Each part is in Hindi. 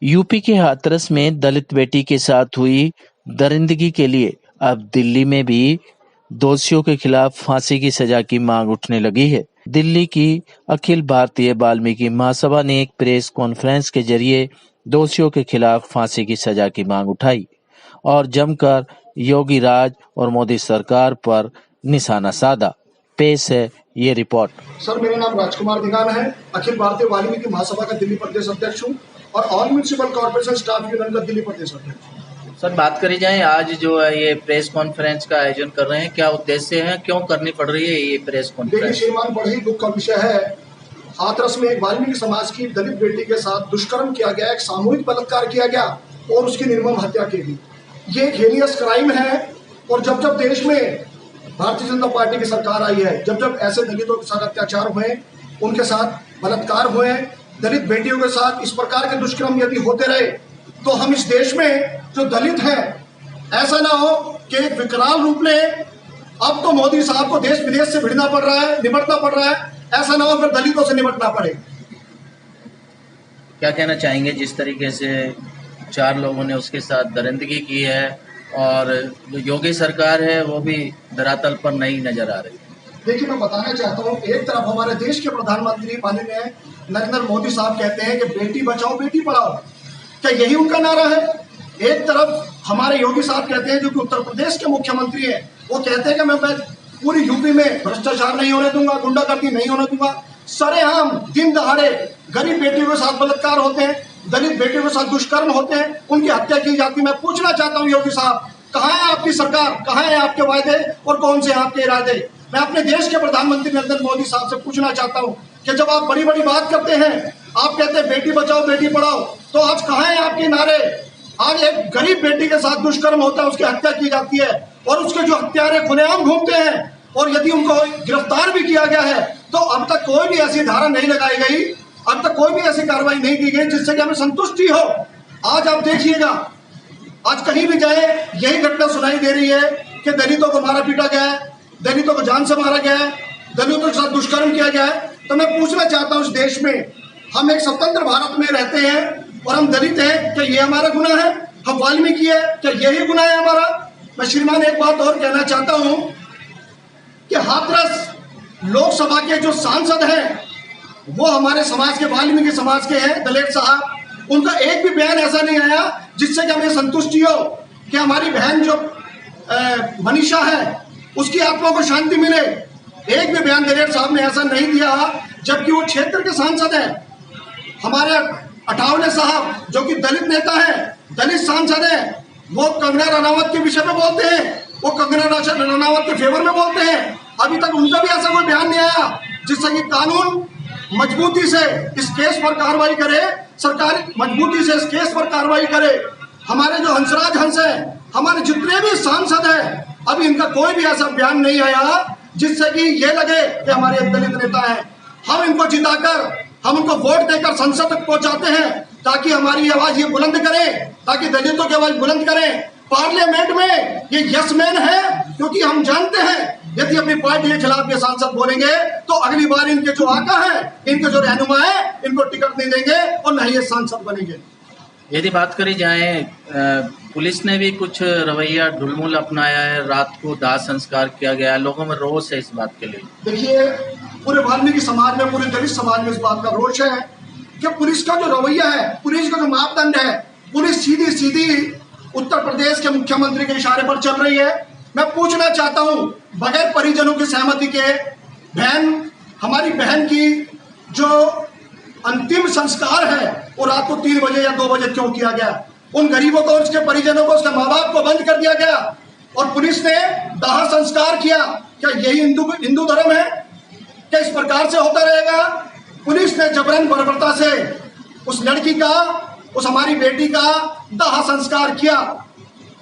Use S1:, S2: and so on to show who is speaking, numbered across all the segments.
S1: यूपी के हाथरस में दलित बेटी के साथ हुई दरिंदगी के लिए अब दिल्ली में भी दोषियों के खिलाफ फांसी की सजा की मांग उठने लगी है। दिल्ली की अखिल भारतीय वाल्मीकि महासभा ने एक प्रेस कॉन्फ्रेंस के जरिए दोषियों के खिलाफ फांसी की सजा की मांग उठाई और जमकर योगी राज और मोदी सरकार पर निशाना साधा। पेश है ये रिपोर्ट।
S2: सर, मेरा नाम राजकुमार दिगान है। अखिल भारतीय वाल्मीकि महासभा का दिल्ली प्रदेश अध्यक्ष हूँ और all municipal corporation staff union का दिल्ली प्रदेश अध्यक्ष हूँ।
S3: सर, बात करी जाए, आज जो है ये प्रेस कॉन्फ्रेंस का आयोजन कर रहे हैं, क्या उद्देश्य है, क्यों करनी पड़ रही है ये प्रेस कॉन्फ्रेंस?
S2: देखिए श्रीमान, बड़ा ही दुख का विषय है। हाथरस में एक वाल्मीकि समाज की दलित बेटी के साथ दुष्कर्म किया गया, एक सामूहिक बलात्कार किया गया और उसकी निर्मम हत्या की गई। ये एक हेनियस क्राइम है और जब जब देश में भारतीय जनता पार्टी की सरकार आई है, जब जब ऐसे दलितों के साथ अत्याचार हुए, उनके साथ बलात्कार हुए, दलित बेटियों के साथ इस प्रकार के दुष्कर्म यदि होते रहे तो हम इस देश में जो दलित हैं, ऐसा ना हो कि एक विकराल रूप ले। अब तो मोदी साहब को देश विदेश से निपटना पड़ रहा है, ऐसा ना हो फिर दलितों से निपटना पड़े।
S3: क्या कहना चाहेंगे, जिस तरीके से 4 लोगों ने उसके साथ दरिंदगी की है और जो योगी सरकार है वो भी धरातल पर नहीं नजर आ रही?
S2: देखिए, मैं बताना चाहता हूँ, एक तरफ हमारे देश के प्रधानमंत्री माननीय नरेंद्र मोदी साहब कहते हैं कि बेटी बचाओ बेटी पढ़ाओ, क्या यही उनका नारा है? एक तरफ हमारे योगी साहब कहते हैं, जो कि उत्तर प्रदेश के मुख्यमंत्री हैं, वो कहते हैं कि मैं पूरी यूपी में भ्रष्टाचार नहीं होने दूंगा, गुंडागर्दी नहीं होने दूंगा। सरेआम दिन दहाड़े गरीब बेटियों के साथ बलात्कार होते हैं, दलित बेटियों के साथ दुष्कर्म होते हैं, उनकी हत्या की जाती है। मैं पूछना चाहता हूँ योगी साहब, कहाँ है आपकी सरकार, कहाँ है आपके वायदे और कौन से आपके इरादे? मैं अपने देश के प्रधानमंत्री नरेंद्र मोदी साहब से पूछना चाहता हूँ कि जब आप बड़ी बड़ी बात करते हैं, आप कहते हैं बेटी बचाओ बेटी पढ़ाओ, तो आज कहाँ है आपके नारे? आज एक गरीब बेटी के साथ दुष्कर्म होता है, उसकी हत्या की जाती है और उसके जो हत्यारे खुलेआम घूमते हैं और यदि उनको गिरफ्तार भी किया गया है तो अब तक कोई भी ऐसी धारा नहीं लगाई गई, अब तक कोई भी ऐसी कार्रवाई नहीं की गई जिससे कि हमें संतुष्टि हो। आज आप देखिएगा, आज कहीं भी जाए यही घटना सुनाई दे रही है कि दलितों को मारा पीटा गया है, दलितों को जान से मारा गया है, दलितों के साथ दुष्कर्म किया गया है। तो मैं पूछना चाहता हूँ, इस देश में हम एक स्वतंत्र भारत में रहते हैं और हम दलित हैं, क्या ये हमारा गुनाह है? हम वाल्मीकि है, क्या यही गुनाह है हमारा? मैं श्रीमान एक बात और कहना चाहता हूँ कि हाथरस लोकसभा के जो सांसद हैं वो हमारे समाज के, वाल्मीकि समाज के हैं, दलेर साहब। उनका एक भी बयान ऐसा नहीं आया जिससे कि हमें संतुष्टि हो कि हमारी बहन जो मनीषा है उसकी आत्मा को शांति मिले। एक भी बयान दलेर साहब ने ऐसा नहीं दिया, जबकि वो क्षेत्र के सांसद हैं। हमारे अठावले साहब जो कि दलित नेता हैं, दलित सांसद हैं, वो कंगना रनावत के विषय में बोलते हैं, वो कंगना रनावत के फेवर में बोलते हैं। अभी तक उनका भी ऐसा कोई बयान नहीं आया जिससे कि कानून मजबूती से इस केस पर कार्रवाई करे, सरकार मजबूती से इस केस पर कार्रवाई करे। हमारे जो हंसराज हंस है, हमारे जितने भी सांसद हैं, अभी इनका कोई भी ऐसा बयान नहीं आया जिससे कि ये लगे कि हमारे एक दलित नेता हैं। हम इनको जिताकर, हम उनको वोट देकर संसद तक पहुंचाते हैं ताकि हमारी आवाज ये बुलंद करें, ताकि दलितों की आवाज बुलंद करें। पार्लियामेंट में ये यस मैन है, क्योंकि हम जानते हैं यदि अपनी पार्टी के खिलाफ ये सांसद बोलेंगे तो अगली बार इनके जो आका है, इनके जो रहनुमा है, इनको टिकट नहीं देंगे और न ही ये सांसद बनेंगे।
S3: यदि बात करी जाए, पुलिस ने भी कुछ रवैया ढुलमुल अपनाया है, रात को दाह संस्कार किया गया, लोगों में रोष है इस बात के लिए।
S2: देखिए, पूरे वाल्मीकि समाज में, पूरे दलित समाज में इस बात का रोष है कि पुलिस का जो रवैया है, पुलिस का जो मापदंड है, पुलिस सीधी सीधी उत्तर प्रदेश के मुख्यमंत्री के इशारे पर चल रही है। मैं पूछना चाहता हूँ, बगैर परिजनों की सहमति के हमारी बहन की जो अंतिम संस्कार है वो रात को 3 बजे या 2 बजे क्यों किया गया? उन गरीबों को, उसके परिजनों को, उसके माँ बाप को बंद कर दिया गया और पुलिस ने दाह संस्कार किया। क्या यही हिंदू धर्म है? क्या इस प्रकार से होता रहेगा? पुलिस ने जबरन बर्बरता से उस लड़की का, उस हमारी बेटी का दाह संस्कार किया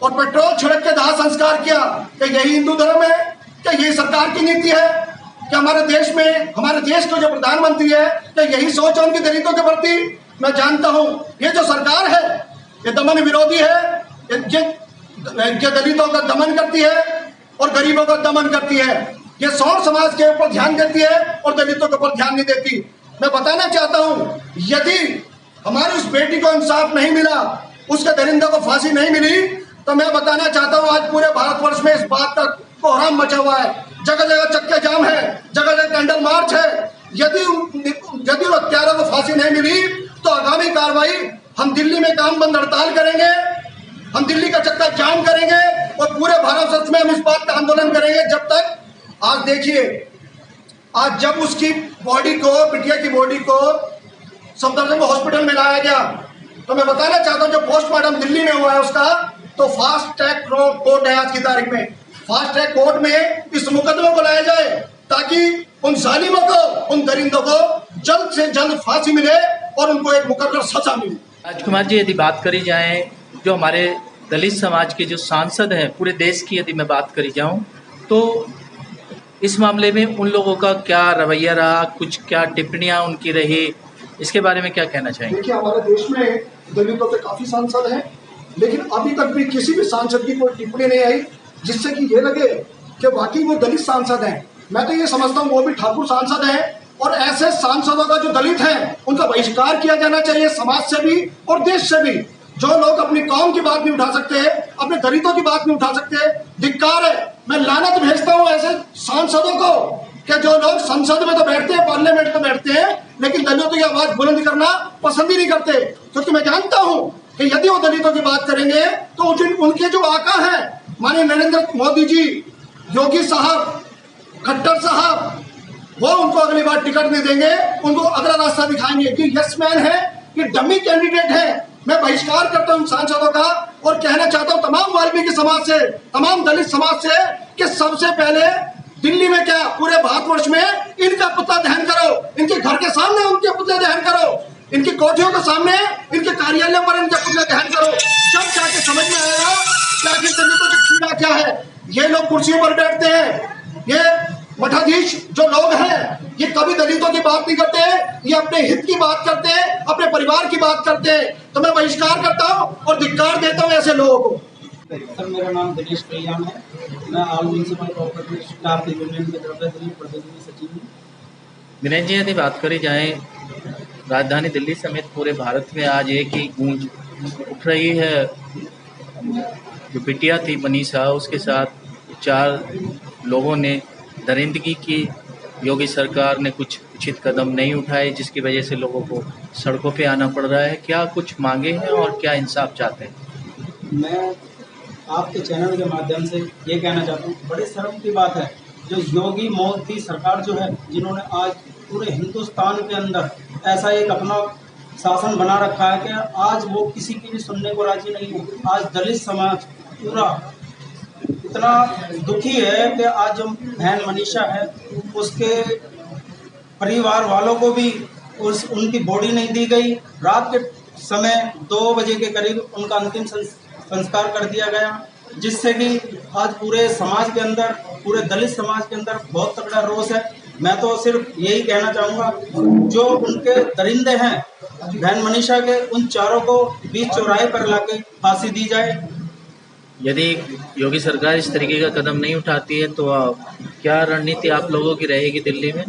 S2: और पेट्रोल छिड़क के दाह संस्कार किया। क्या यही हिंदू धर्म है? क्या यही सरकार की नीति है? क्या हमारे देश में, हमारे देश के जो प्रधानमंत्री है, क्या यही सोच है उनकी दलितों के प्रति? मैं जानता हूं ये जो सरकार है ये दमन विरोधी है, ये दलितों का दमन करती है और गरीबों का दमन करती है। ये सौर समाज के ऊपर ध्यान देती है और दलितों के ऊपर ध्यान नहीं देती। मैं बताना चाहता हूं, यदि हमारी उस बेटी को इंसाफ नहीं मिला, उसके दरिंदे को फांसी नहीं मिली, तो मैं बताना चाहता हूँ आज पूरे भारतवर्ष में इस बात का कोहराम मचा हुआ है। जगह जगह चक्के जाम है, जगह जगह कैंडल मार्च है। यदि वो हत्यारों को फांसी नहीं मिली तो आगामी कार्रवाई हम दिल्ली में काम बंद हड़ताल करेंगे, हम दिल्ली का चक्का जाम करेंगे और पूरे भारतवर्ष में हम इस बात का आंदोलन करेंगे जब तक। आज देखिए, आज जब उसकी बॉडी को, बिटिया की बॉडी को सफदरजंग हॉस्पिटल में लाया गया, तो मैं बताना चाहता हूँ जो पोस्टमार्टम दिल्ली में हुआ है उसका, तो फास्ट ट्रैक कोर्ट है आज की तारीख में, फास्ट ट्रैक कोर्ट में इस मुकदमे को लाया जाए ताकि उन जालिमों को, उन दरिंदों को जल्द से जल्द फांसी मिले और उनको एक मुकर्रर सजा मिले।
S3: राजकुमार जी, यदि बात करी जाए जो हमारे दलित समाज के जो सांसद हैं पूरे देश की, यदि मैं बात करी जाऊं तो इस मामले में उन लोगों का क्या रवैया रहा, कुछ क्या टिप्पणियां उनकी रही, इसके बारे में क्या कहना चाहेंगे?
S2: देखिए, हमारे देश में दलितों के काफी सांसद हैं, लेकिन अभी तक भी किसी भी सांसद की कोई टिप्पणी नहीं आई जिससे कि ये लगे कि वाकई वो दलित सांसद हैं। मैं तो ये समझता हूँ वो भी ठाकुर सांसद हैं और ऐसे सांसदों का जो दलित हैं उनका बहिष्कार किया जाना चाहिए, समाज से भी और देश से भी। जो लोग अपनी कौम की बात नहीं उठा सकते, अपने दलितों की बात नहीं उठा सकते, धिक्कार है। मैं लानत भेजता हूँ ऐसे सांसदों को कि जो लोग संसद में तो बैठते हैं, पार्लियामेंट में बैठते हैं, लेकिन दलितों की आवाज बुलंद करना पसंद ही नहीं करते। क्योंकि मैं जानता हूँ कि यदि वो दलितों की बात करेंगे तो उनके जो आका हैं माननीय नरेंद्र मोदी जी, योगी साहब, खट्टर साहब, वो उनको अगली बार टिकट नहीं देंगे, उनको अगला रास्ता दिखाएंगे कि यस मैन है, ये डमी कैंडिडेट है। मैं बहिष्कार करता हूँ सांसदों का और कहना चाहता हूँ तमाम वाल्मीकि समाज से, तमाम दलित समाज से कि सबसे पहले दिल्ली में क्या पूरे भारतवर्ष में इनका पुतला दहन करो, इनके घर के सामने उनके पुतले दहन करो, इनकी कोठियों के सामने, इनके कार्यालयों पर इनके पुतले दहन करो। जब जाके समझ में आएगा कि आखिर दलितों की पीड़ा क्या है। ये लोग कुर्सियों पर बैठते हैं, ये मठाधीश जो लोग हैं, ये कभी दलितों की बात नहीं करते, ये अपने हित की बात करते हैं, अपने परिवार की बात करते हैं। तो मैं बहिष्कार करता हूँ और धिक्कार देता हूँ ऐसे लोगों को।
S4: सर, मेरा नाम दिनेश कल्याण है, मैं all municipal cooperative staff union के तरफ से प्रतिनिधि सचिव हूँ।
S3: दिनेश जी, यदि बात करी जाए राजधानी दिल्ली समेत पूरे भारत में आज एक ही गूंज उठ रही है, जो बिटिया थी मनीषा, उसके साथ 4 लोगों ने दरिंदगी की। योगी सरकार ने कुछ उचित कदम नहीं उठाए जिसकी वजह से लोगों को सड़कों पे आना पड़ रहा है। क्या कुछ मांगे हैं और क्या इंसाफ चाहते हैं?
S4: मैं आपके चैनल के माध्यम से ये कहना चाहता हूँ, बड़े शर्म की बात है जो योगी मोदी सरकार जो है, जिन्होंने आज पूरे हिंदुस्तान के अंदर ऐसा एक अपना शासन बना रखा है कि आज वो किसी की भी सुनने को राजी नहीं है। आज दलित समाज पूरा इतना दुखी है कि आज जो बहन मनीषा है उसके परिवार वालों को भी उनकी बॉडी नहीं दी गई। रात के समय 2 बजे के करीब उनका अंतिम संस्कार कर दिया गया, जिससे कि आज पूरे समाज के अंदर, पूरे दलित समाज के अंदर बहुत तगड़ा रोष है। मैं तो सिर्फ यही कहना चाहूँगा, जो उनके दरिंदे हैं बहन मनीषा के, उन 4 को बीच चौराहे पर लाके फांसी दी जाए।
S3: यदि योगी सरकार इस तरीके का कदम नहीं उठाती है तो क्या रणनीति आप लोगों की रहेगी दिल्ली में?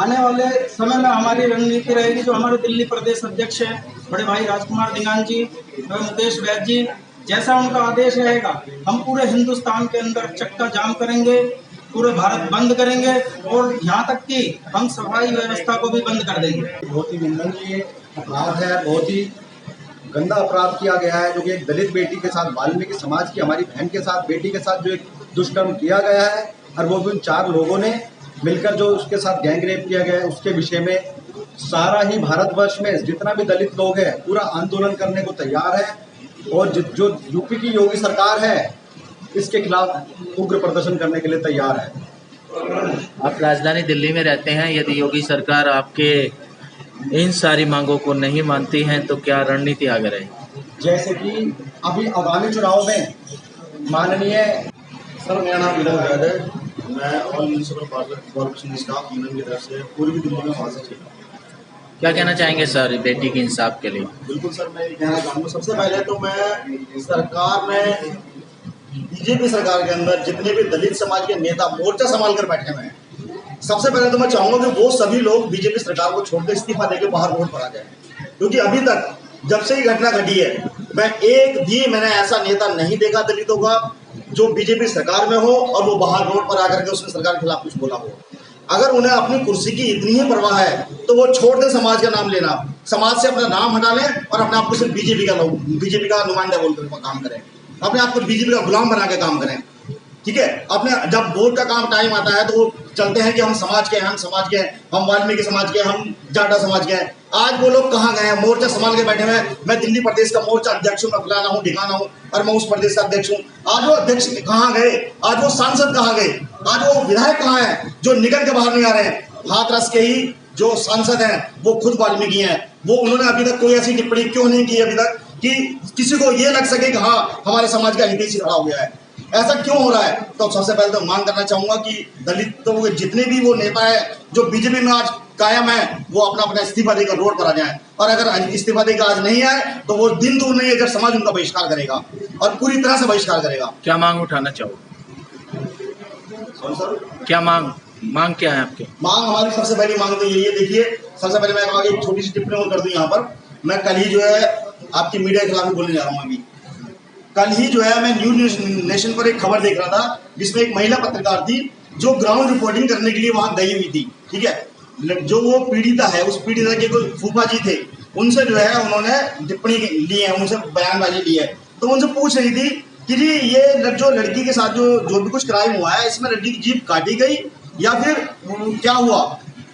S4: आने वाले समय में हमारी रणनीति रहेगी, जो हमारे दिल्ली प्रदेश अध्यक्ष हैं बड़े भाई राजकुमार दिगान जी एवं मुकेश वैद्य जी, जैसा उनका आदेश रहेगा हम पूरे हिंदुस्तान के अंदर चक्का जाम करेंगे, पूरे भारत बंद करेंगे और यहाँ तक कि हम सफाई व्यवस्था को भी बंद कर देंगे।
S5: बहुत ही निंदनीय अपराध है, बहुत ही गंदा अपराध किया गया है, जो कि एक दलित बेटी के साथ, वाल्मीकि समाज की हमारी बहन के साथ, बेटी के साथ जो एक दुष्कर्म किया गया है, और वो भी उन 4 लोगों ने मिलकर जो उसके साथ गैंग रेप किया गया है, उसके विषय में सारा ही भारतवर्ष में जितना भी दलित लोग हैं पूरा आंदोलन करने को तैयार है। और जो यूपी की योगी सरकार है इसके खिलाफ उग्र प्रदर्शन करने के लिए तैयार है।
S3: आप राजधानी दिल्ली में रहते हैं, यदि योगी सरकार आपके इन सारी मांगों को नहीं मानती हैं तो क्या रणनीति आगे रहेगी?
S5: जैसे कि अभी आगामी चुनाव में माननीय
S6: सर, मेरा नाम विनोद वैद है, मैं all municipal corporation staff union की तरफ से पूर्वी दिल्ली में महासचिव हूँ।
S3: क्या कहना चाहेंगे सर बेटी के इंसाफ के लिए?
S6: बिल्कुल सर, मैं ये कहना चाहूँगा, सबसे पहले तो मैं सरकार में, बीजेपी सरकार के अंदर जितने भी दलित समाज के नेता मोर्चा संभाल कर बैठे हुए हैं, सबसे पहले तो मैं चाहूंगा कि वो सभी लोग बीजेपी सरकार को छोड़कर इस्तीफा देकर बाहर वोट पर आ जाए, क्योंकि अभी तक जब से ये घटना घटी है मैंने ऐसा नेता नहीं देखा दलितों का जो बीजेपी सरकार में हो और वो बाहर रोड पर आकर के उसने सरकार के खिलाफ कुछ बोला हो। अगर उन्हें अपनी कुर्सी की इतनी ही परवाह है तो वो छोड़ दें समाज का नाम लेना, समाज से अपना नाम हटा लें और अपने आप को सिर्फ बीजेपी का नुमाइंदा बोलकर काम करें, अपने आप को बीजेपी का गुलाम बना के काम करें। ठीक है, अपने जब वोट का काम टाइम आता है तो वो चलते हैं कि हम समाज के हैं, हम वाल्मीकि समाज के, हम जाटा समाज के हैं। आज वो लोग कहाँ गए हैं? मोर्चा संभाल के बैठे हुए हैं। मैं दिल्ली प्रदेश का मोर्चा अध्यक्ष हूँ, मैं फलाना हूँ ढिकाना हूँ और मैं उस प्रदेश का अध्यक्ष हूँ। आज वो अध्यक्ष कहाँ गए? आज वो सांसद कहाँ गए? आज वो विधायक कहाँ हैं जो निकल के बाहर नहीं आ रहे हैं? हाथरस के ही जो सांसद हैं वो खुद वाल्मीकि हैं, वो उन्होंने अभी तक कोई ऐसी टिप्पणी क्यों नहीं की अभी तक कि किसी को ये लग सके कि हाँ हमारे समाज का हितैषी खड़ा हो गया है? ऐसा क्यों हो रहा है? तो सबसे पहले तो मांग करना चाहूंगा कि दलितों के जितने भी वो नेता है जो बीजेपी में आज कायम है वो अपना इस्तीफा देकर रोड पर आ जाए, और अगर इस्तीफा देकर आज नहीं आए तो वो दिन दूर नहीं है जब समाज उनका बहिष्कार करेगा और पूरी तरह से बहिष्कार करेगा।
S3: क्या मांग उठाना चाहोगे? क्या मांग क्या है आपके?
S6: मांग हमारी सबसे पहली मांग तो यही है, देखिए सबसे पहले मैं कहूँगा एक छोटी सी टिप्पणी और कर दूं यहाँ पर। मैं कल ही जो है आपकी मीडिया के खिलाफ बोलने जा रहा हूँ। अभी कल ही जो है मैं न्यूज नेशन पर एक खबर देख रहा था जिसमें एक महिला पत्रकार थी जो ग्राउंड रिपोर्टिंग करने के लिए वहां गई हुई थी। ठीक है, जो वो पीड़िता है उस पीड़िता के कोई फूफा जी थे, उनसे जो है उन्होंने टिप्पणी ली है, उनसे बयानबाजी ली है। तो उनसे पूछ रही थी कि जी ये जो लड़की के साथ जो भी कुछ क्राइम हुआ है इसमें लड़की की जीभ काटी गई या फिर क्या हुआ?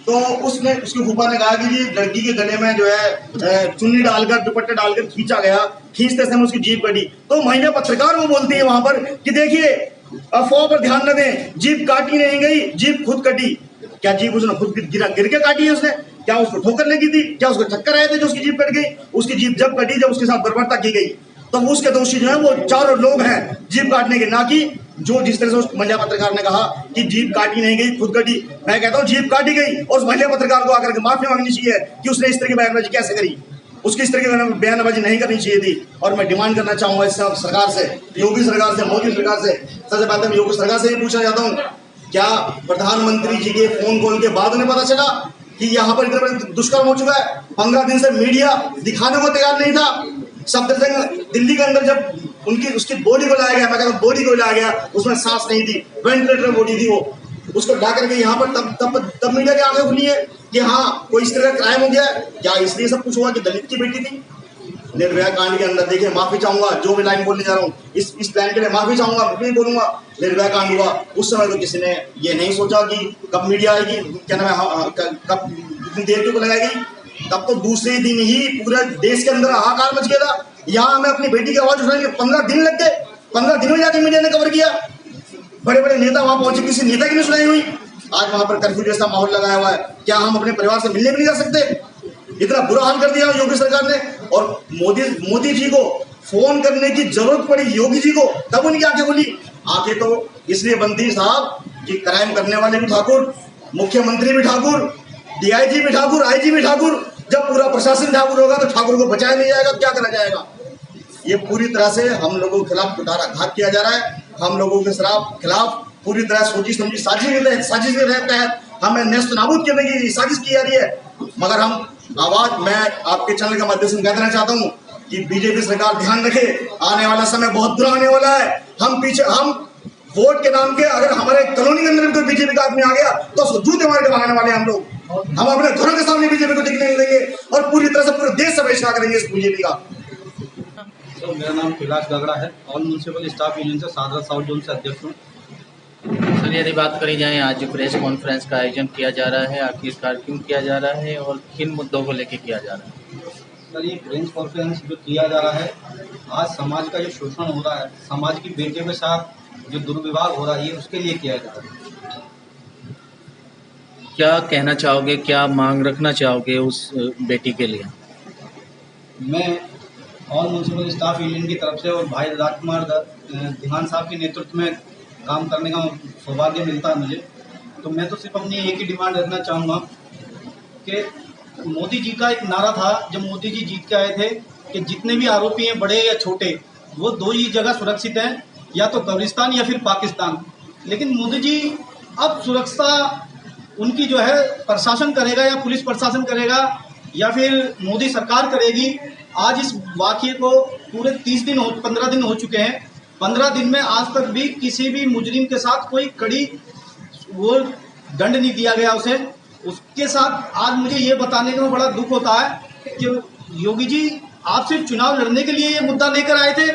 S6: तो उसके फूफा ने कहा कि जी लड़की के गले में जो है चुन्नी डालकर दुपट्टे डालकर खींचा गया, खींचते समय उसकी जीभ कटी। तो महिला पत्रकार वो बोलती है वहां पर कि देखिए अफवाह पर ध्यान न दें, जीभ काटी नहीं गई, जीभ खुद कटी। क्या जीभ उसने खुद गिर के काटी है उसने? क्या उसको ठोकर लगी थी? क्या उसको चक्कर आए थे जो उसकी जीभ कट गई? उसकी जीभ जब कटी जब उसके साथ बर्बरता की गई, तो उसके दोषी जो है वो चारों लोग हैं जीभ काटने के, ना कि जो जिस तरह से उस महिला पत्रकार ने कहा कि जीभ काटी नहीं गई खुद कटी। मैं कहता हूँ जीभ काटी गई और उस महिला पत्रकार को आकर के माफी मांगनी चाहिए कि उसने इस तरह की बयानबाजी कैसे करी, उसकी इस तरह की बयानबाजी नहीं करनी चाहिए थी। और मैं डिमांड करना चाहूंगा इस सरकार से, योगी सरकार से, मोदी सरकार से, सबसे पहले मैं योगी सरकार से ये पूछना चाहता हूँ, क्या प्रधानमंत्री जी के फोन कॉल के बाद उन्हें पता चला कि यहाँ पर इतना बड़ा दुष्कर्म हो चुका है? 15 दिन से मीडिया दिखाने को तैयार नहीं था। सफदरजंग दिल्ली के अंदर जब उसकी बॉडी को लाया गया, मैं कहता हूँ बॉडी को लाया गया, उसमें सांस नहीं थी, वेंटिलेटर बॉडी थी, वो उसको ला करके यहाँ पर तब मीडिया की आंखें खुली है कि हाँ कोई इस तरह का क्राइम हो गया। क्या इसलिए सब कुछ हुआ कि दलित की बेटी थी? निर्भया कांड के अंदर देखिए, माफी चाहूंगा जो मैं लाइन बोलने जा रहा हूँ इस लाइन के लिए माफी चाहूंगा, मैं बोलूंगा निर्भया कांड हुआ उस समय तो किसी ने ये नहीं सोचा कि कब मीडिया आएगी, क्या नाम है, कब इतनी देर क्यों लगाएगी? तब तो दूसरे दिन ही पूरे देश के अंदर हाहाकार मच गया था। यहाँ हमें अपनी बेटी की आवाज उठाने के 15 दिन लग गए, 15 दिन में जाकर मीडिया ने कवर किया, बड़े बड़े नेता वहां पहुंचे, किसी नेता की नहीं सुनाई हुई। आज वहां पर कर्फ्यू जैसा माहौल लगाया हुआ है, क्या हम अपने परिवार से मिलने भी नहीं जा सकते? इतना बुरा हाल कर दिया योगी सरकार ने। और मोदी जी को फोन करने की जरूरत पड़ी योगी जी को, तब उनकी आंखें खुली। आंखें तो इसलिए बनती साहब कि क्राइम करने वाले भी ठाकुर, मुख्यमंत्री भी ठाकुर, डीआईजी भी ठाकुर, आईजी भी ठाकुर। जब पूरा प्रशासन ठाकुर होगा तो ठाकुर को बचाया नहीं जाएगा, क्या करा जाएगा? ये पूरी तरह से हम लोगों के खिलाफ कुठाराघात किया जा रहा है। हम लोगों के खिलाफ पूरी तरह सोची समझी साजिश के तहत हमें नेस्त नाबूद करने की साजिश की जा रही है। मगर मैं आपके चैनल के माध्यम से कह देना चाहता हूँ कि बीजेपी सरकार ध्यान रखे, आने वाला समय बहुत बुरा आने वाला है। हम वोट के नाम के अगर हमारे कॉलोनी के अंदर कोई बीजेपी का आदमी आ गया तो उसको जूते मार के भगाने वाले हम लोग। हम अपने घरों के सामने बीजेपी को टिकने नहीं देंगे और पूरी तरह से पूरे देश से बहिष्कार करेंगे इस बीजेपी का।
S4: तो मेरा नाम कैलाश गगड़ा है, ऑल म्यूनिसिपल स्टाफ यूनियन से सादरा साउथ जोन से अध्यक्ष हूँ।
S3: सर यदि बात करी जाए, आज जो प्रेस कॉन्फ्रेंस का आयोजन किया जा रहा है, आखिरकार क्यों किया जा रहा है और किन मुद्दों को लेकर किया जा रहा है?
S4: सर ये प्रेस कॉन्फ्रेंस जो किया जा रहा है, आज समाज का जो शोषण हो रहा है, समाज की बेटियों के साथ जो दुर्व्यवहार हो रहा है, ये उसके लिए किया जा रहा है।
S3: क्या कहना चाहोगे, क्या मांग रखना चाहोगे उस बेटी के लिए?
S4: मैं ऑल म्यूनिसिपल स्टाफ यूनियन की तरफ से और भाई राजकुमार धिमान साहब के नेतृत्व में काम करने का सौभाग्य मिलता है मुझे, तो मैं तो सिर्फ अपनी एक ही डिमांड रखना चाहूँगा कि मोदी जी का एक नारा था जब मोदी जी जीत के आए थे कि जितने भी आरोपी हैं बड़े या छोटे, वो 2 ही जगह सुरक्षित हैं, या तो कब्रिस्तान या फिर पाकिस्तान। लेकिन मोदी जी अब सुरक्षा उनकी जो है प्रशासन करेगा या पुलिस प्रशासन करेगा या फिर मोदी सरकार करेगी। आज इस वाक़ये को पूरे 15 दिन हो चुके हैं। 15 दिन में आज तक भी किसी भी मुजरिम के साथ कोई कड़ी वो दंड नहीं दिया गया उसे। उसके साथ आज मुझे ये बताने का बड़ा दुख होता है कि योगी जी आप सिर्फ चुनाव लड़ने के लिए ये मुद्दा लेकर आए थे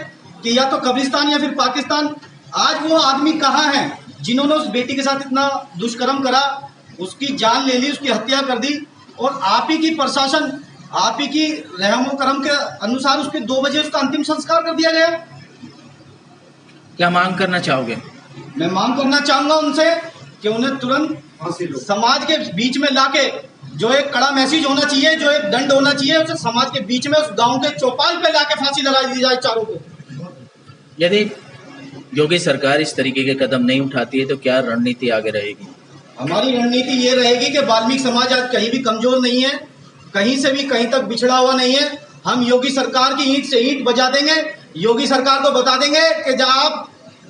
S4: कि या तो कब्रिस्तान या फिर पाकिस्तान। आज वो आदमी कहाँ हैं जिन्होंने उस बेटी के साथ इतना दुष्कर्म करा, उसकी जान ले ली, उसकी हत्या कर दी, और आप ही की प्रशासन, आप ही की रहमो करम के अनुसार उसके 2 बजे उसका अंतिम संस्कार कर दिया गया।
S3: क्या मांग करना चाहोगे?
S4: मैं मांग करना चाहूंगा उनसे कि उन्हें तुरंत समाज के बीच में लाके जो एक कड़ा मैसेज होना चाहिए, जो एक दंड होना चाहिए, उसे समाज के बीच में उस गांव के चौपाल पे लाके फांसी लगा दी जाए चारों को।
S3: यदि योगी सरकार इस तरीके के कदम नहीं उठाती है तो क्या रणनीति आगे रहेगी?
S4: हमारी रणनीति ये रहेगी कि वाल्मीकि समाज आज कहीं भी कमजोर नहीं है, कहीं से भी कहीं तक बिछड़ा हुआ नहीं है। हम योगी सरकार की ईंट से ईंट बजा देंगे। योगी सरकार को बता देंगे कि जब आप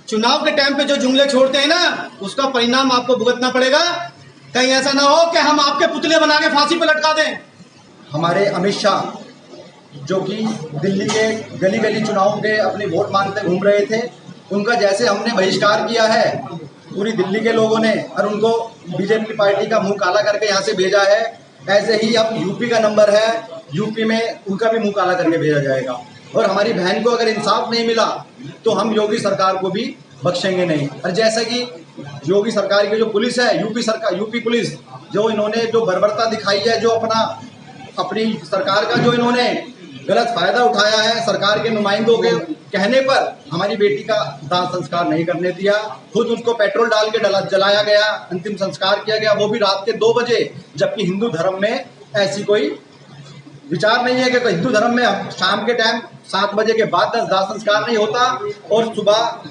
S4: चुनाव के टाइम पे जो जुमले छोड़ते हैं ना, उसका परिणाम आपको भुगतना पड़ेगा। कहीं ऐसा ना हो कि हम आपके पुतले बना के फांसी पे लटका दें।
S5: हमारे अमित शाह जो कि दिल्ली के गली गली चुनाव के अपने वोट मांगते घूम रहे थे, उनका जैसे हमने बहिष्कार किया है पूरी दिल्ली के लोगों ने और उनको बीजेपी पार्टी का मुंह काला करके यहाँ से भेजा है, ऐसे ही अब यूपी का नंबर है, यूपी में उनका भी मुंह काला करके भेजा जाएगा। और हमारी बहन को अगर इंसाफ नहीं मिला तो हम योगी सरकार को भी बख्शेंगे नहीं। और जैसे कि योगी सरकार की जो पुलिस है, यूपी पुलिस, जो इन्होंने जो बर्बरता दिखाई है, जो अपनी सरकार का जो इन्होंने गलत फायदा उठाया है, सरकार के नुमाइंदों के कहने पर हमारी बेटी का दाह संस्कार नहीं करने दिया, खुद उसको पेट्रोल डाल के जलाया गया, अंतिम संस्कार किया गया, वो भी रात के 2 बजे, जबकि हिंदू धर्म में ऐसी कोई विचार नहीं है कि हिंदू धर्म में शाम के टाइम 7 बजे के बाद दाह संस्कार नहीं होता और सुबह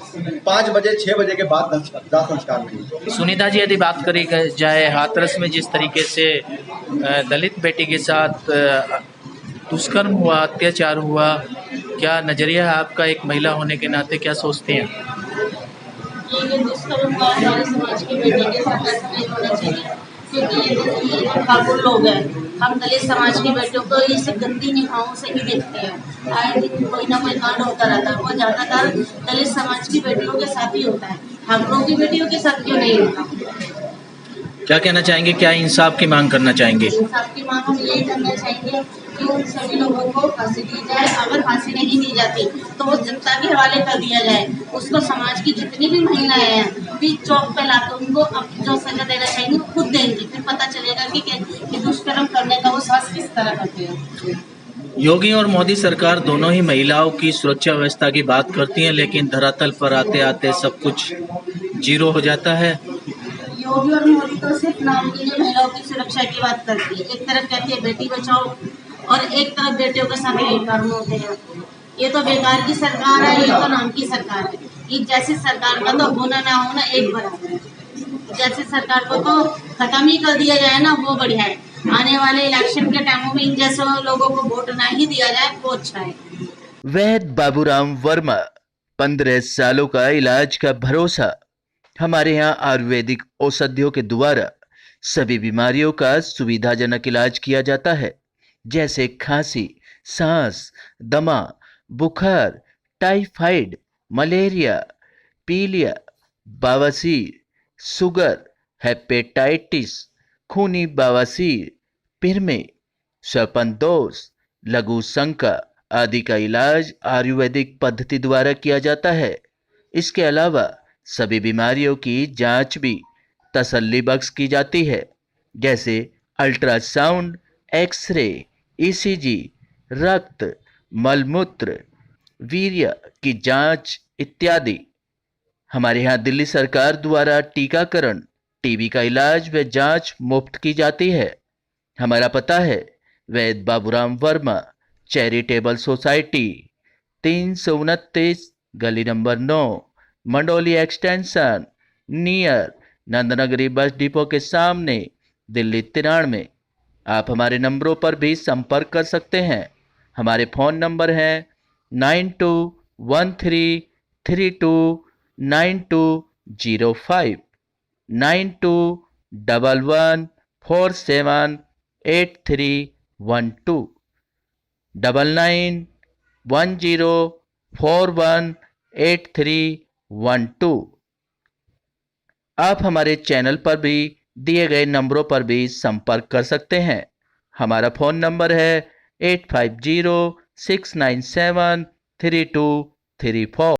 S5: 5 बजे 6 बजे के बाद दाह संस्कार नहीं होता।
S3: सुनीता जी, यदि बात करी जाए हाथरस में जिस तरीके से दलित बेटी के साथ दुष्कर्म हुआ, अत्याचार हुआ, क्या नजरिया है आपका एक महिला होने के नाते, क्या सोचते हैं?
S7: ये दुष्कर्म हुआ हमारे समाज की बेटी के साथ ऐसा नहीं होना चाहिए, क्योंकि ये ठाकुर लोग हैं। हम दलित समाज की बेटियों को इस गंदी निगाहों से ही देखते हैं। आए दिन कोई ना कोई कांड होता रहता है, वो ज़्यादातर दलित समाज की बेटियों के साथ ही होता है, ठाकुरों की बेटियों के साथ क्यों नहीं होता?
S3: क्या कहना चाहेंगे, क्या इंसाफ की मांग करना चाहेंगे?
S7: इंसाफ की मांग हम यही करना चाहेंगे कि उन सभी लोगों को फांसी दी जाए। अगर फांसी नहीं दी जाती तो वो जनता के हवाले कर दिया जाए। उसको समाज की जितनी भी महिलाएं हैं भी चौक पे लाकर उनको अब जो सजा देना चाहिए वो खुद देंगी, फिर पता चलेगा कि दुष्कर्म करने का वो साहस किस तरह करते हैं।
S3: योगी और मोदी सरकार दोनों ही महिलाओं की सुरक्षा व्यवस्था की बात करती हैं, लेकिन धरातल पर आते आते सब कुछ जीरो हो जाता है।
S7: योगी और मोदी तो सिर्फ नाम के लिए महिलाओं की सुरक्षा की बात करती है। एक तरफ कहती है बेटी बचाओ और एक तरफ बेटियों के साथ यही कर्म होते हैं। ये तो बेकार की सरकार है, ये तो नाम की सरकार है। एक जैसी सरकार का तो होना ना होना एक बराबर है। जैसे सरकार को तो खत्म ही कर दिया जाए ना, वो बढ़िया है। आने वाले इलेक्शन के टाइमों में इन जैसे लोगों को वोट ना ही दिया जाए वो अच्छा है।
S1: वैद्य बाबूराम वर्मा, 15 सालों का इलाज का भरोसा। हमारे यहाँ आयुर्वेदिक औषधियों के द्वारा सभी बीमारियों का सुविधाजनक इलाज किया जाता है, जैसे खांसी, सांस, दमा, बुखार, टाइफाइड, मलेरिया, पीलिया, बवासीर, शुगर, हेपेटाइटिस, खूनी बवासीर, पिरमे, श्वपनदोष, लघु शंका आदि का इलाज आयुर्वेदिक पद्धति द्वारा किया जाता है। इसके अलावा सभी बीमारियों की जांच भी तसल्ली बख्श की जाती है, जैसे अल्ट्रासाउंड, एक्सरे, ईसीजी, रक्त, मलमूत्र, वीर्य की जांच इत्यादि। हमारे यहाँ दिल्ली सरकार द्वारा टीकाकरण, टीबी का इलाज व जांच मुफ्त की जाती है। हमारा पता है वैद्य बाबूराम वर्मा, चैरिटेबल सोसाइटी, 329 गली number 9, Mandoli extension, near Nand Nagri bus depot के सामने, दिल्ली 93। आप हमारे नंबरों पर भी संपर्क कर सकते हैं। हमारे फ़ोन नंबर हैं 9213329205, 9213329205। 9910478312 9910418312। आप हमारे चैनल पर भी दिए गए नंबरों पर भी संपर्क कर सकते हैं। हमारा फ़ोन नंबर है 8506973234।